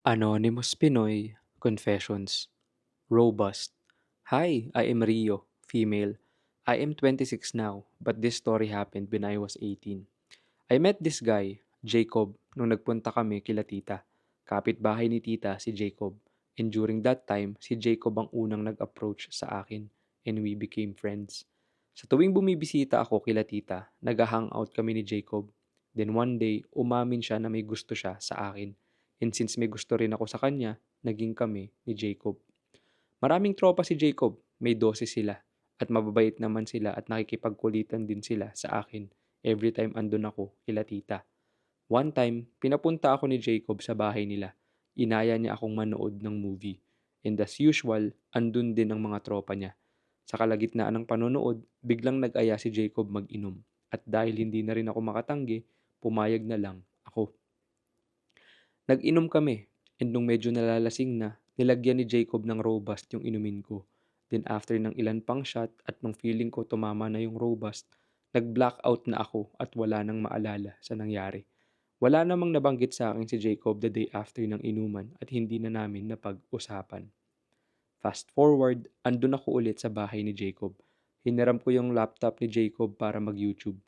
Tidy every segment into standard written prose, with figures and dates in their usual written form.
Anonymous Pinoy Confessions. Robust. Hi, I am Rio, female. I am 26 now, but this story happened when I was 18. I met this guy, Jacob, nung nagpunta kami kila tita. Kapitbahay ni tita si Jacob. And during that time, si Jacob ang unang nag-approach sa akin and we became friends. Sa tuwing bumibisita ako kila tita, nag-hangout kami ni Jacob. Then one day, umamin siya na may gusto siya sa akin. And since may gusto rin ako sa kanya, naging kami ni Jacob. Maraming tropa si Jacob, may 12 sila. At mababait naman sila at nakikipagkulitan din sila sa akin every time andun ako kila tita. One time, pinapunta ako ni Jacob sa bahay nila. Inaya niya akong manood ng movie. And as usual, andun din ang mga tropa niya. Sa kalagitnaan ng panonood, biglang nag-aya si Jacob mag-inom. At dahil hindi na rin ako makatanggi, pumayag na lang ako. Nag-inom kami, and nung medyo nalalasing na, nilagyan ni Jacob ng robust yung inumin ko. Then after ng ilan pang shot at nung feeling ko tumama na yung robust, nag-blackout na ako at wala nang maalala sa nangyari. Wala namang nabanggit sa akin si Jacob the day after ng inuman at hindi na namin napag-usapan. Fast forward, andun ako ulit sa bahay ni Jacob. Hiniram ko yung laptop ni Jacob para mag-YouTube.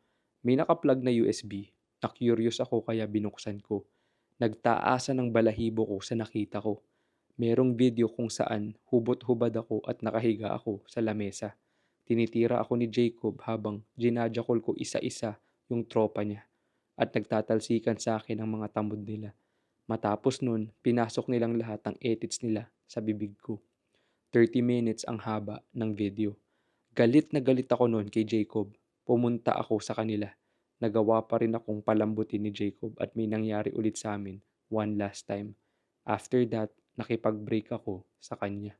May nakaplug na USB. Na-curious ako kaya binuksan ko. Nagtaasan ng balahibo ko sa nakita ko. Merong video kung saan hubot-hubad ako at nakahiga ako sa lamesa. Tinitira ako ni Jacob habang ginajakol ko isa-isa yung tropa niya at nagtatalsikan sa akin ang mga tamod nila. Matapos nun, pinasok nilang lahat ng edits nila sa bibig ko. 30 minutes ang haba ng video. Galit na galit ako noon kay Jacob. Pumunta ako sa kanila. Nagawa pa rin akong palambutin ni Jacob at may nangyari ulit sa amin one last time. After that, nakipag-break ako sa kanya.